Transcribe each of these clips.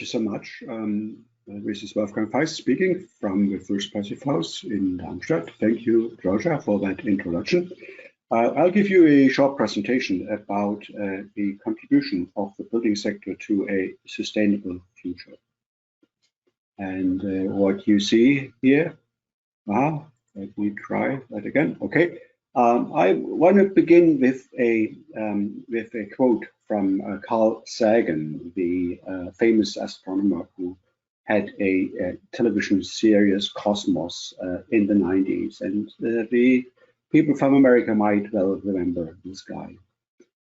you so much. This is Wolfgang Feist speaking from the First Passive House in Darmstadt. Thank you, Roger, for that introduction. I'll give you a short presentation about the contribution of the building sector to a sustainable future. And what you see here, let me try that again. Okay, I want to begin with a quote from Carl Sagan, the famous astronomer who had a television series, Cosmos, in the 90s, and the people from America might well remember this guy.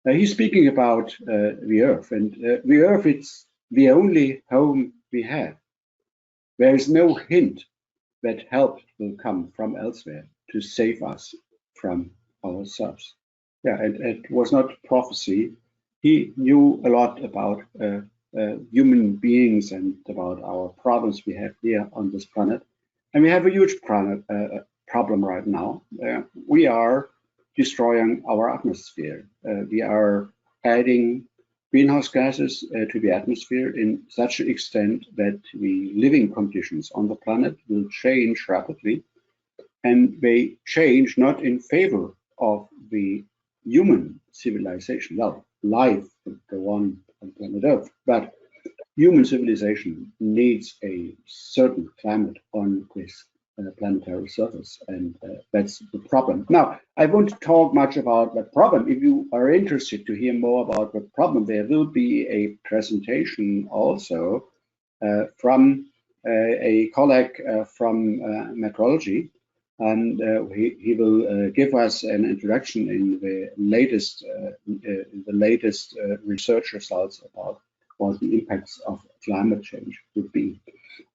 He's speaking about the Earth, and the Earth, it's the only home we have. There is no hint that help will come from elsewhere to save us from ourselves. Yeah, and it was not prophecy. He knew a lot about human beings and about our problems we have here on this planet. And we have a huge problem right now. We are destroying our atmosphere. We are adding greenhouse gases to the atmosphere in such an extent that the living conditions on the planet will change rapidly. And they change not in favor of the human civilization. Well, life will go on planet Earth, but human civilization needs a certain climate on this planetary surface, and that's the problem. Now, I won't talk much about that problem. If you are interested to hear more about the problem, there will be a presentation also from a colleague from meteorology, and he will give us an introduction in the latest research results about what the impacts of climate change would be.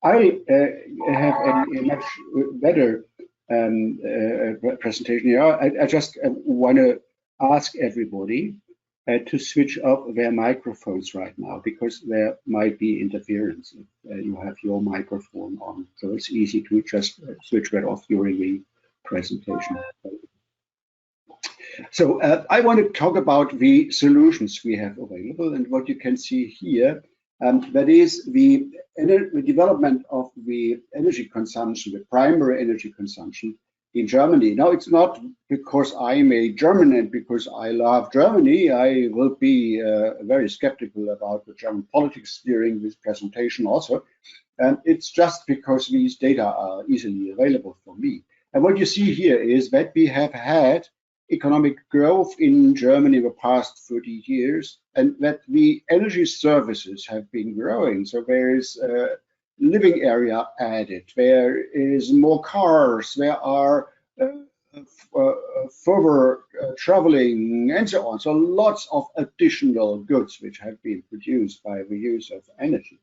I have a much better presentation here. I just want to ask everybody to switch off their microphones right now, because there might be interference if you have your microphone on. So it's easy to just switch that off during the presentation. So I want to talk about the solutions we have available, and what you can see here, that is the development of the energy consumption, the primary energy consumption in Germany. Now, it's not because I'm a German and because I love Germany. I will be very skeptical about the German politics during this presentation also. And it's just because these data are easily available for me. And what you see here is that we have had economic growth in Germany in the past 30 years, and that the energy services have been growing. So there is living area added, there is more cars, there are further traveling, and so on. So lots of additional goods which have been produced by the use of energy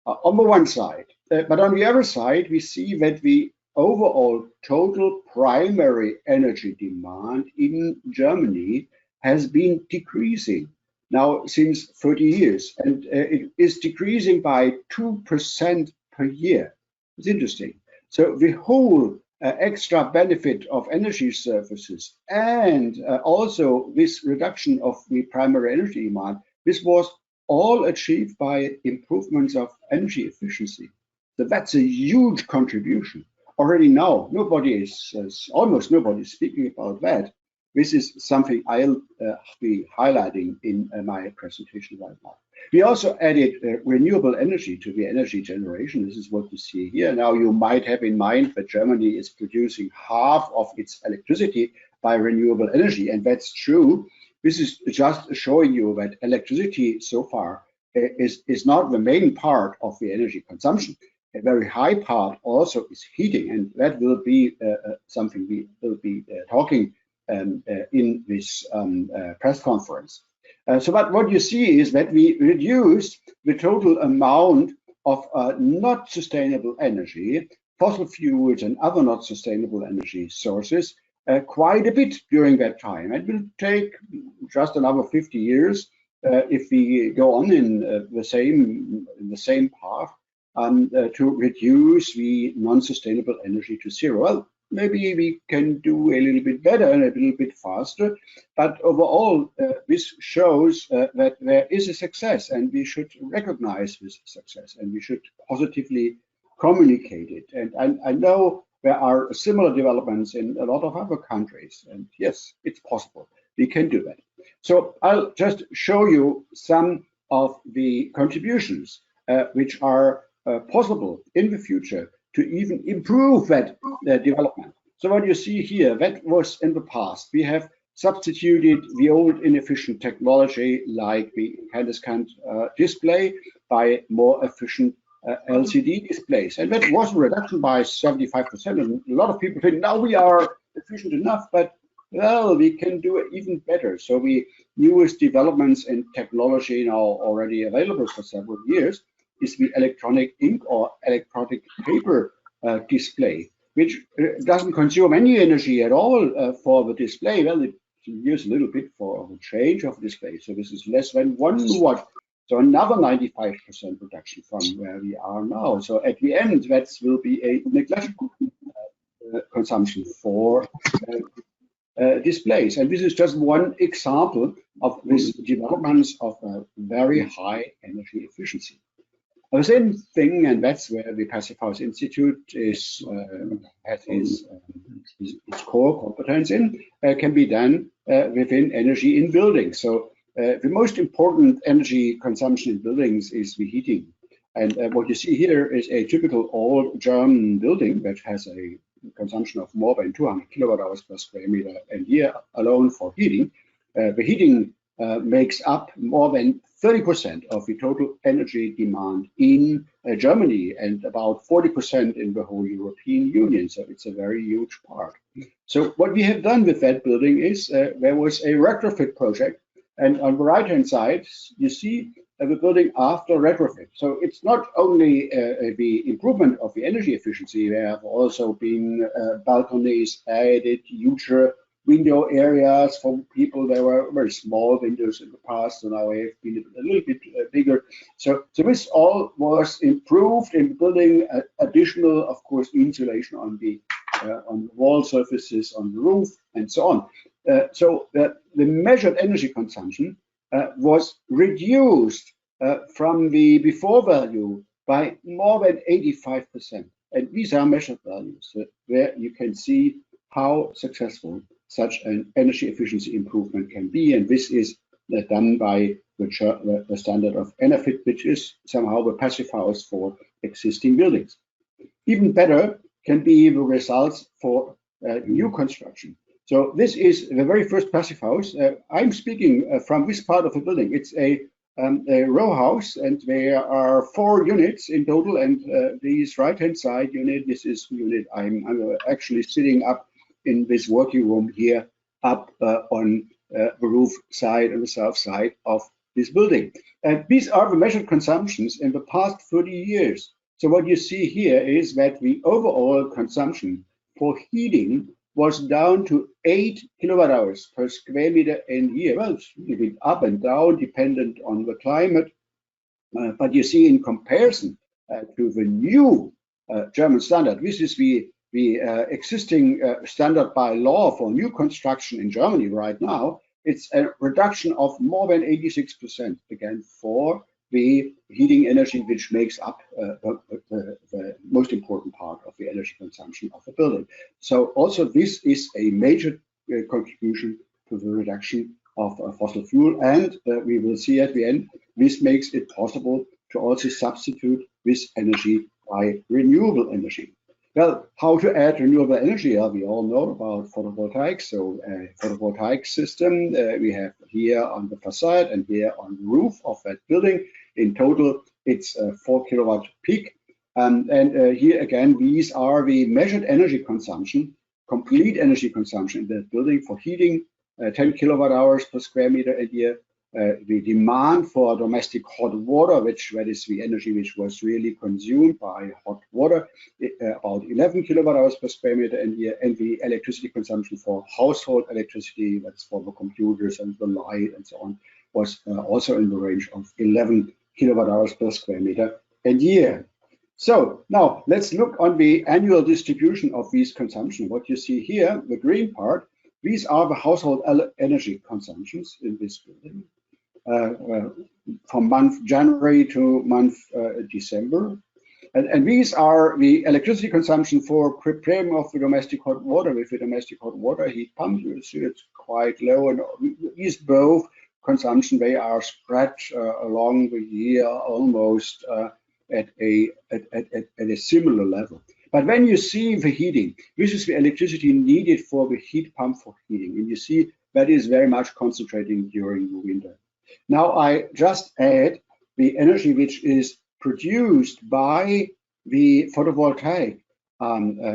on the one side. But on the other side, we see that the overall total primary energy demand in Germany has been decreasing now since 30 years, and it is decreasing by 2% per year. It's interesting. So the whole extra benefit of energy services and also this reduction of the primary energy demand, this was all achieved by improvements of energy efficiency. So that's a huge contribution. Already now, almost nobody is speaking about that. This is something I'll be highlighting in my presentation right now. We also added renewable energy to the energy generation. This is what you see here. Now, you might have in mind that Germany is producing half of its electricity by renewable energy, and that's true. This is just showing you that electricity so far is not the main part of the energy consumption. A very high part also is heating, and that will be something we will be talking in this press conference. So what you see is that we reduced the total amount of not sustainable energy, fossil fuels and other not sustainable energy sources quite a bit during that time. It will take just another 50 years if we go on in the same path to reduce the non-sustainable energy to zero. Well, maybe we can do a little bit better and a little bit faster. But overall, this shows that there is a success, and we should recognize this success, and we should positively communicate it. And I know there are similar developments in a lot of other countries, and yes, it's possible. We can do that. So I'll just show you some of the contributions which are possible in the future to even improve that development. So what you see here, that was in the past. We have substituted the old inefficient technology like the incandescent display by more efficient LCD displays. And that was a reduction by 75%. And a lot of people think now we are efficient enough, but well, we can do it even better. So the newest developments in technology now already available for several years is the electronic ink or electronic paper display, which doesn't consume any energy at all for the display. Well, it uses a little bit for the change of the display. So this is less than 1 watt. So another 95% reduction from where we are now. So at the end, that will be a negligible consumption for displays. And this is just one example of this developments of a very high energy efficiency. The same thing, and that's where the Passive House Institute is has its core competence in, can be done within energy in buildings. So the most important energy consumption in buildings is the heating. And what you see here is a typical old German building that has a consumption of more than 200 kilowatt hours per square meter a year alone for heating. The heating makes up more than 30% of the total energy demand in Germany and about 40% in the whole European Union. So it's a very huge part. So what we have done with that building is there was a retrofit project. And on the right-hand side, you see the building after retrofit. So it's not only the improvement of the energy efficiency, there have also been balconies added, huge window areas for people. There were very small windows in the past, so now they have been a little bit bigger. So this all was improved in the building. Additional, of course, insulation on the wall surfaces, on the roof, and so on. So the measured energy consumption was reduced from the before value by more than 85%. And these are measured values where you can see how successful such an energy efficiency improvement can be. And this is done by the standard of EnerFit, which is somehow the passive house for existing buildings. Even better can be the results for new construction. So this is the very first passive house. I'm speaking from this part of the building. It's a row house, and there are 4 units in total. And this right-hand side unit, this is the unit I'm actually sitting up in this working room here, up on the roof side, on the south side of this building. And these are the measured consumptions in the past 30 years. So what you see here is that the overall consumption for heating was down to 8 kilowatt hours per square meter in year. Well, it's a little bit up and down, dependent on the climate. But you see, in comparison to the new German standard, this is the existing standard by law for new construction in Germany right now. It's a reduction of more than 86%, again, for the heating energy, which makes up the most important part of the energy consumption of the building. So also this is a major contribution to the reduction of fossil fuel, and we will see at the end, this makes it possible to also substitute this energy by renewable energy. Well, how to add renewable energy? We all know about photovoltaics. So photovoltaic system we have here on the facade and here on the roof of that building. In total, it's 4 kilowatt peak. And here again, these are the measured energy consumption, complete energy consumption in that building for heating, 10 kilowatt hours per square meter a year. The demand for domestic hot water, that is the energy which was really consumed by hot water, about 11 kilowatt hours per square meter a year, and the electricity consumption for household electricity, that's for the computers and the light and so on, was also in the range of 11 kilowatt hours per square meter a year. So now let's look on the annual distribution of these consumption. What you see here, the green part, these are the household energy consumptions in this building from month January to month December. And these are the electricity consumption for preparing of the domestic hot water with the domestic hot water heat pump. You see it's quite low, and these both consumption, they are spread along the year almost at a similar level. But when you see the heating, this is the electricity needed for the heat pump for heating, and you see that is very much concentrating during the winter. Now I just add the energy which is produced by the photovoltaic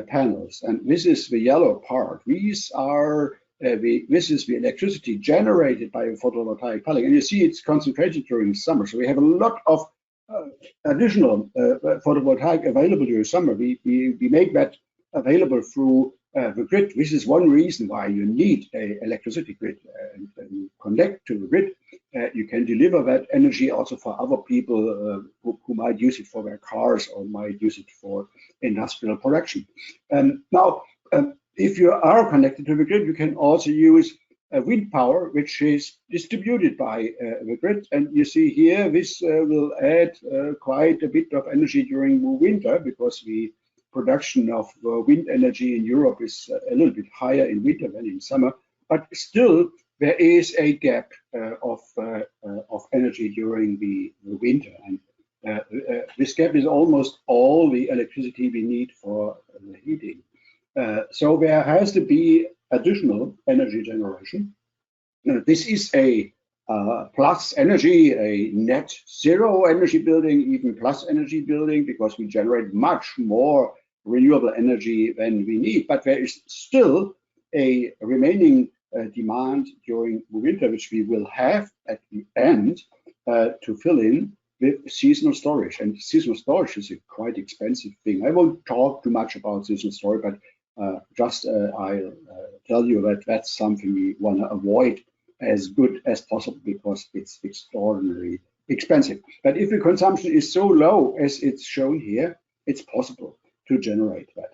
panels, and this is the yellow part. These are this is the electricity generated by a photovoltaic panel, and you see it's concentrated during summer. So we have a lot of additional photovoltaic available during summer. We make that available through the grid. This is one reason why you need a electricity grid and connect to the grid. You can deliver that energy also for other people who might use it for their cars or might use it for industrial production. Now, if you are connected to the grid, you can also use wind power, which is distributed by the grid. And you see here, this will add quite a bit of energy during the winter, because the production of wind energy in Europe is a little bit higher in winter than in summer. But still, there is a gap of energy during the winter. And this gap is almost all the electricity we need for the heating. So there has to be additional energy generation. This is a plus energy, a net zero energy building, even plus energy building, because we generate much more renewable energy than we need. But there is still a remaining demand during the winter, which we will have at the end to fill in with seasonal storage. And seasonal storage is a quite expensive thing. I won't talk too much about seasonal storage, but I'll tell you that that's something we want to avoid as good as possible, because it's extraordinarily expensive. But if the consumption is so low as it's shown here, it's possible to generate that.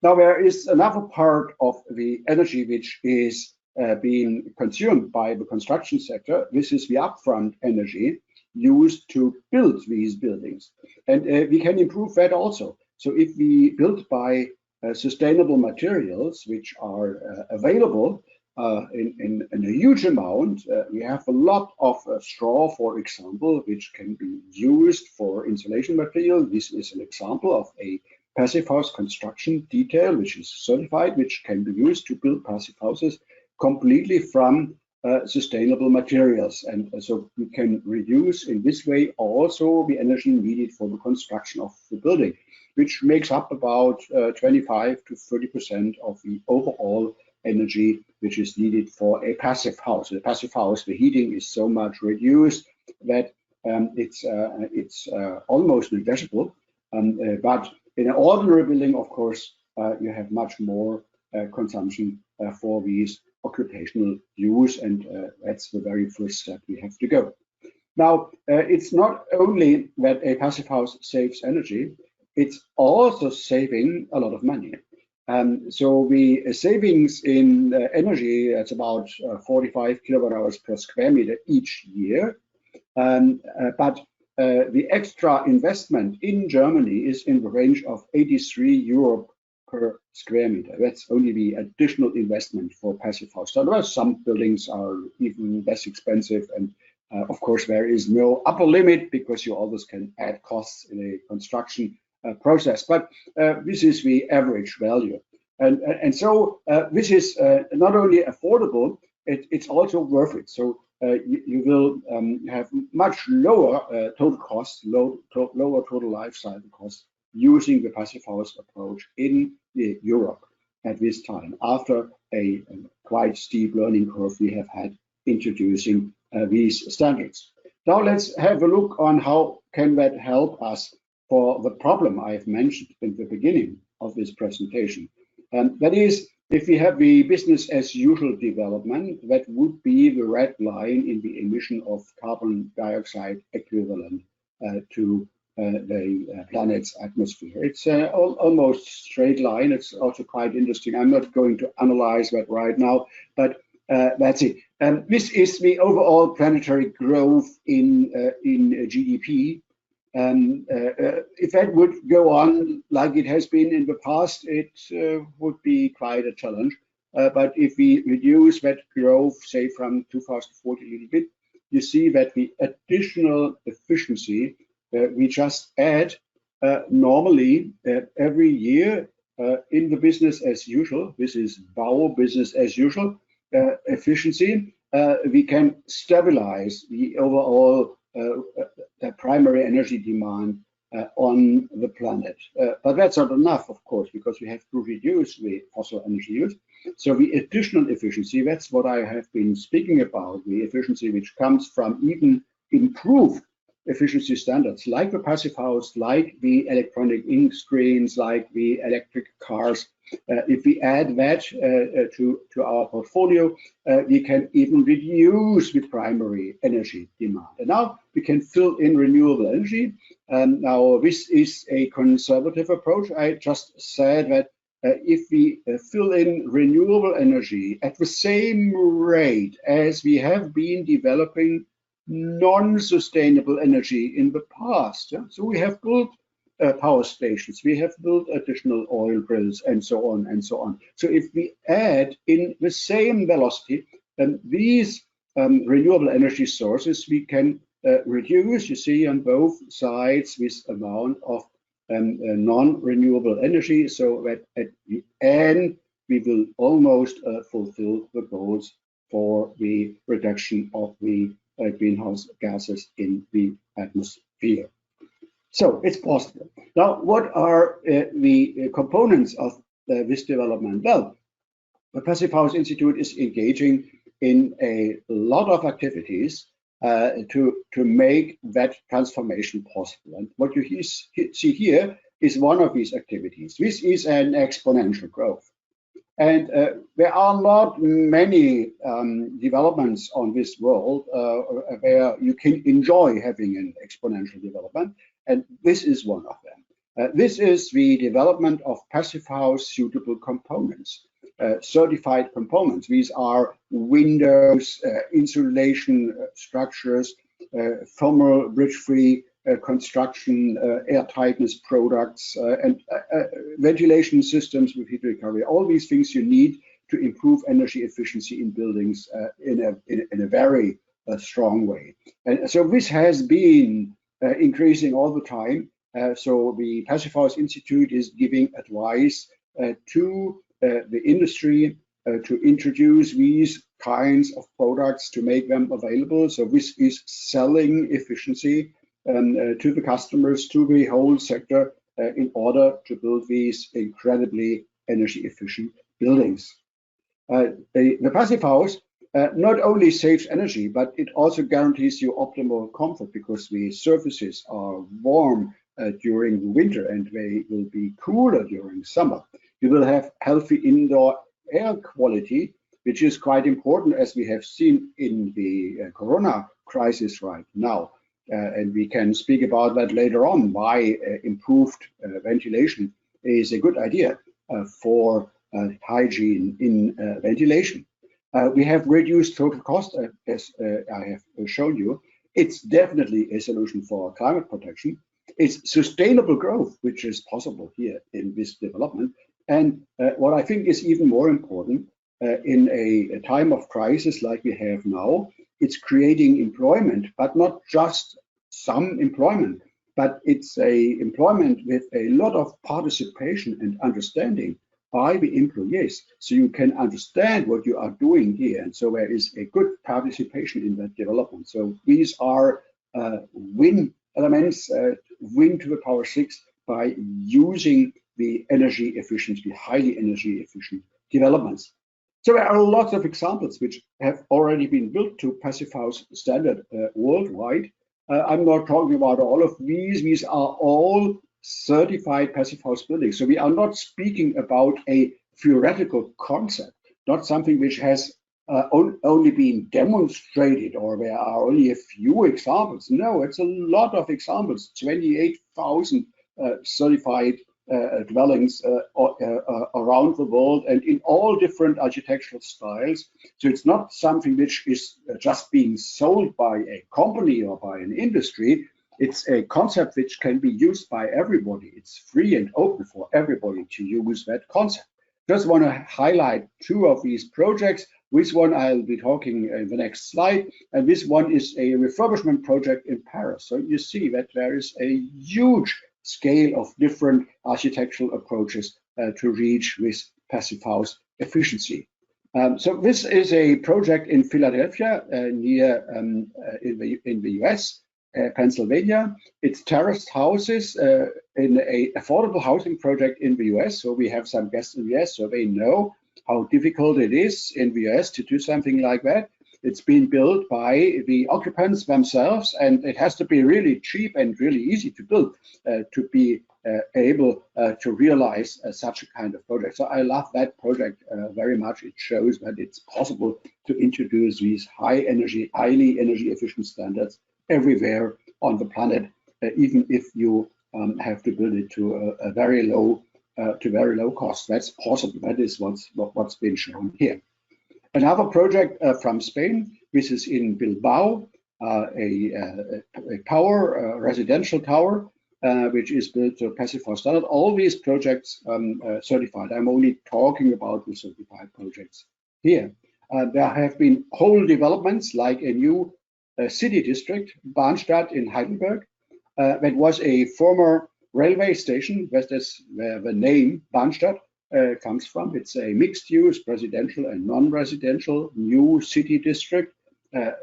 Now, there is another part of the energy which is being consumed by the construction sector. This is the upfront energy used to build these buildings. And we can improve that also. So if we build by sustainable materials, which are available in a huge amount. We have a lot of straw, for example, which can be used for insulation material. This is an example of a passive house construction detail, which is certified, which can be used to build passive houses completely from sustainable materials. And so we can reduce in this way also the energy needed for the construction of the building, which makes up about 25 to 30% of the overall energy which is needed for a passive house. A passive house, the heating is so much reduced that it's almost negligible. But in an ordinary building, of course, you have much more consumption for these occupational use, and that's the very first step we have to go. Now, it's not only that a passive house saves energy, it's also saving a lot of money. So the savings in energy, that's about 45 kilowatt hours per square meter each year. But the extra investment in Germany is in the range of 83 euro per square meter. That's only the additional investment for passive house. So some buildings are even less expensive, and of course there is no upper limit, because you always can add costs in a construction process. But this is the average value, and so this is not only affordable, it's also worth it. So you will have much lower total costs, lower total life cycle costs using the passive house approach in Europe at this time, after a quite steep learning curve we have had introducing these standards. Now let's have a look on how can that help us for the problem I've mentioned in the beginning of this presentation. And that is, if we have the business as usual development, that would be the red line in the emission of carbon dioxide equivalent to the planet's atmosphere. It's almost straight line. It's also quite interesting. I'm not going to analyze that right now, but that's it. This is the overall planetary growth in GDP. If that would go on like it has been in the past, it would be quite a challenge. But if we reduce that growth, say from 2040 a little bit, you see that the additional efficiency we just add normally every year in the business as usual. This is our business as usual efficiency. We can stabilize the overall primary energy demand on the planet. But that's not enough, of course, because we have to reduce the fossil energy use. So the additional efficiency, that's what I have been speaking about, the efficiency which comes from even improved efficiency standards, like the passive house, like the electronic ink screens, like the electric cars. If we add that to our portfolio, we can even reduce the primary energy demand. And now we can fill in renewable energy. Now this is a conservative approach. I just said that if we fill in renewable energy at the same rate as we have been developing non-sustainable energy in the past. So we have built power stations, we have built additional oil drills, and so on and so on. So if we add in the same velocity these renewable energy sources, we can reduce, you see on both sides, this amount of non-renewable energy, so that at the end we will almost fulfill the goals for the reduction of the greenhouse gases in the atmosphere. So it's possible. Now, what are the components of this development? Well, the Passive House Institute is engaging in a lot of activities to make that transformation possible. And what you see here is one of these activities. This is an exponential growth. And there are not many developments on this world where you can enjoy having an exponential development, and this is one of them. This is the development of Passive House suitable components, certified components. These are windows, insulation structures, thermal bridge-free construction, air tightness products, and ventilation systems with heat recovery. All these things you need to improve energy efficiency in buildings in a very strong way. And so this has been increasing all the time. So the Passive House Institute is giving advice to the industry to introduce these kinds of products, to make them available. So this is selling efficiency to the customers, to the whole sector, in order to build these incredibly energy efficient buildings. The Passive House not only saves energy, but it also guarantees you optimal comfort, because the surfaces are warm during the winter and they will be cooler during summer. You will have healthy indoor air quality, which is quite important, as we have seen in the corona crisis right now. And we can speak about that later on, why improved ventilation is a good idea for hygiene in ventilation. We have reduced total cost, as I have shown you. It's definitely a solution for climate protection. It's sustainable growth, which is possible here in this development. And what I think is even more important in a time of crisis like we have now, it's creating employment, but not just some employment, but it's a employment with a lot of participation and understanding by the employees. So you can understand what you are doing here. And so there is a good participation in that development. So these are win elements, win to the power 6 by using the energy efficient, the highly energy efficient developments. So there are lots of examples which have already been built to Passive House standard worldwide. I'm not talking about all of these. These are all certified Passive House buildings. So we are not speaking about a theoretical concept, not something which has only being demonstrated, or there are only a few examples. No, it's a lot of examples, 28,000 certified dwellings around the world and in all different architectural styles. So it's not something which is just being sold by a company or by an industry. It's a concept which can be used by everybody. It's free and open for everybody to use that concept. Just want to highlight two of these projects. This one I'll be talking in the next slide, and this one is a refurbishment project in Paris. So you see that there is a huge scale of different architectural approaches to reach this passive house efficiency. So this is a project in Philadelphia, near in the US, Pennsylvania. It's terraced houses in an affordable housing project in the US. So we have some guests in the US, so they know how difficult it is in the US to do something like that. It's been built by the occupants themselves, and it has to be really cheap and really easy to build to be able to realize such a kind of project. So I love that project very much. It shows that it's possible to introduce these highly energy efficient standards everywhere on the planet, even if you have to build it to a very low cost. That's possible. That is what's been shown here. Another project from Spain. This is in Bilbao, a residential tower, which is built to passive house standard. All these projects certified. I'm only talking about the certified projects here. There have been whole developments like a new city district, Bahnstadt in Heidelberg, that was a former railway station. That's where the name Bahnstadt comes from. It's a mixed-use residential and non-residential new city district.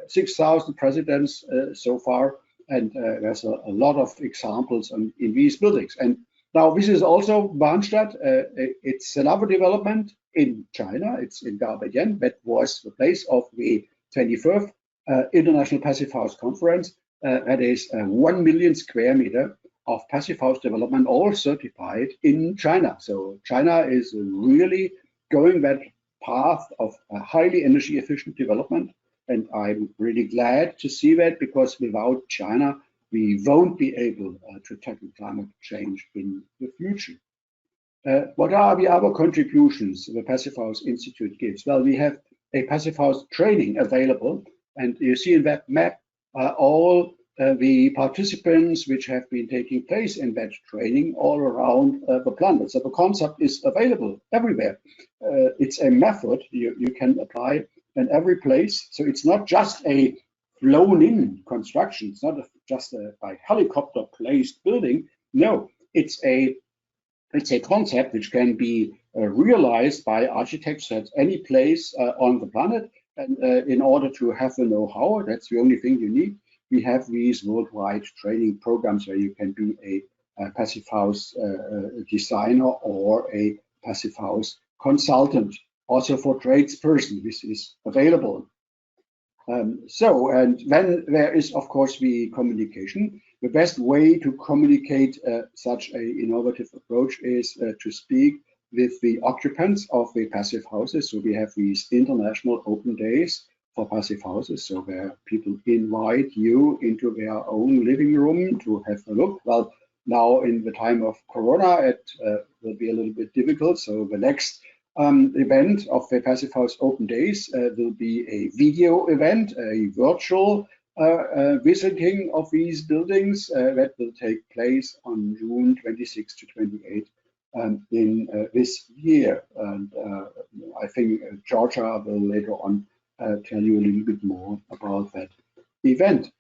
6,000 residents so far, and there's a lot of examples in these buildings. And now this is also Bahnstadt. It's another development in China. It's in Dalian. That was the place of the 24th International Passive House Conference. That is 1 million square meter of passive house development, all certified in China. So China is really going that path of a highly energy efficient development. And I'm really glad to see that, because without China, we won't be able to tackle climate change in the future. What are the other contributions the Passive House Institute gives? Well, we have a passive house training available, and you see in that map all the participants which have been taking place in that training all around the planet. So the concept is available everywhere. It's a method you can apply in every place. So it's not just a flown-in construction. It's not just a by helicopter placed building. No, it's a concept which can be realized by architects at any place on the planet. And in order to have the know-how, that's the only thing you need. We have these worldwide training programs where you can be a passive house designer or a passive house consultant. Also for tradesperson, this is available. And then there is, of course, the communication. The best way to communicate such an innovative approach is to speak with the occupants of the passive houses. So we have these international open days for passive houses, so where people invite you into their own living room to have a look. Well, now in the time of Corona, it will be a little bit difficult. So the next event of the Passive House Open Days will be a video event, a virtual visiting of these buildings that will take place on June 26 to 28 in this year. And I think Georgia will later on tell you a little bit more about that event.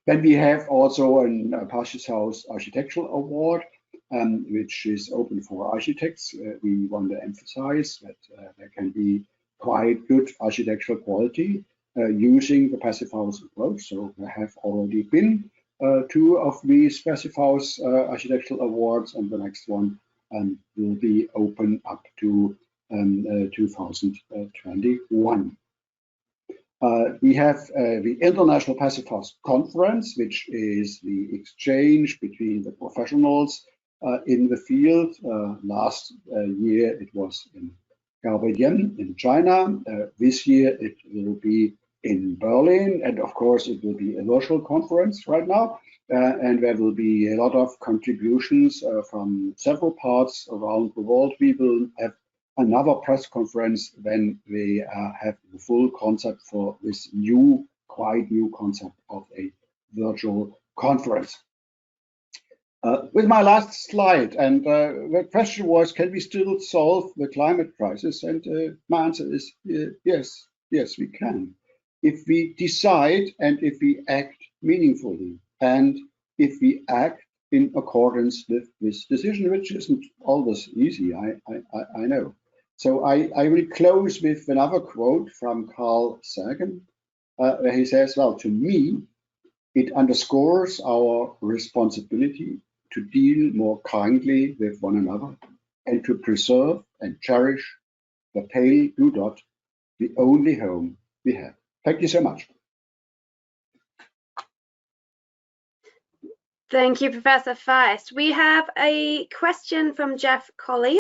Then we have also a Passive House Architectural Award, which is open for architects. We want to emphasize that there can be quite good architectural quality using the Passive House approach. So there have already been 2 of these Passive House Architectural Awards, and the next one will be open up to 2021. We have the International Passive House Conference, which is the exchange between the professionals in the field. Last year it was in Gaobeidien in China. This year it will be in Berlin, and of course it will be a virtual conference right now, and there will be a lot of contributions from several parts around the world. We will have another press conference when we have the full concept for this quite new concept of a virtual conference. With my last slide, and the question was, can we still solve the climate crisis? And my answer is yes, we can. If we decide and if we act meaningfully, and if we act in accordance with this decision, which isn't always easy, I know. So I will close with another quote from Carl Sagan, where he says, well, to me, it underscores our responsibility to deal more kindly with one another and to preserve and cherish the pale blue dot, the only home we have. Thank you so much. Thank you, Professor Feist. We have a question from Jeff Colley.